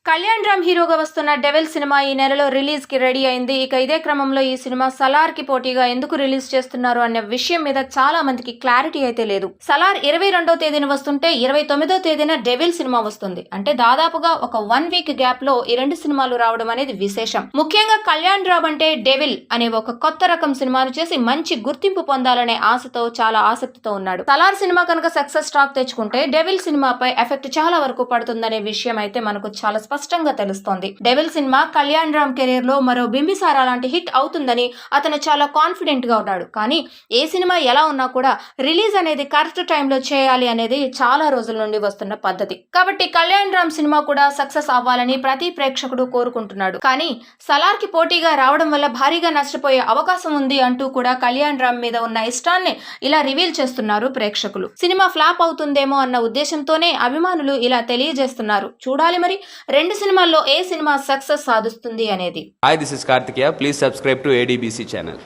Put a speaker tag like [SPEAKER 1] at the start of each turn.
[SPEAKER 1] కళ్యాణ్ రామ్ హీరోగా వస్తున్న devil cinema ఈ నెలలో రిలీజ్ కి రెడీ అయింది. ఇక ఇదే క్రమంలో ఈ సినిమా సలార్ కి పోటీగా ఎందుకు రిలీజ్ చేస్తున్నారు అనే విషయం మీద చాలా మందికి క్లారిటీ అయితే లేదు. సలార్ 22వ తేదీన వస్తుంటే 29వ తేదీన డెవిల్ సినిమా వస్తుంది. అంటే దాదాపుగా ఒక 1 వీక్ గ్యాప్ లో ఈ రెండు సినిమాలు రావడం అనేది విశేషం. ముఖ్యంగా కళ్యాణ్ రామ్ అంటే డెవిల్ అనే ఒక కొత్త రకం సినిమాను చేసి మంచి గుర్తింపు పొందాలనే ఆశతో చాలా ఆసక్తితో ఉన్నాడు. సలార్ సినిమా కనుక సక్సెస్ టాక్ తెచ్చుకుంటే డెవిల్ సినిమాపై ఎఫెక్ట్ చాలా వరకు పడుతుందనే విషయం అయితే మనకు చాలా స్పష్టంగా తెలుస్తోంది. Devil cinema Kalyan Ram career లో మరో బింబిసారా లాంటి హిట్ అవుతుందని అతను చాలా కాన్ఫిడెంట్ గా ఉన్నాడు. కానీ ఏ సినిమా ఎలా ఉన్నా కూడా రిలీజ్ అనేది కరెక్ట్ టైంలో చేయాలి అనేది చాలా రోజుల నుండి వస్తున్న పద్ధతి. కాబట్టి కళ్యాణ్ రామ్ సినిమా కూడా సక్సెస్ అవ్వాలని ప్రతి ప్రేక్షకుడు కోరుకుంటున్నాడు. కానీ సలార్ కి పోటీగా రావడం వల్ల భారీగా నష్టపోయే అవకాశం ఉంది అంటూ కూడా కళ్యాణ్ రామ్ మీద ఉన్న ఇష్టాన్ని ఇలా రివీల్ చేస్తున్నారు ప్రేక్షకులు. సినిమా ఫ్లాప్ అవుతుందేమో అన్న ఉద్దేశంతోనే అభిమానులు ఇలా తెలియజేస్తున్నారు. చూడాలి మరి రెండు సినిమాల్లో ఏ సినిమా సక్సెస్ సాధిస్తుంది అనేది.
[SPEAKER 2] Hi, this is Karthikeya. Please subscribe to ADBC channel.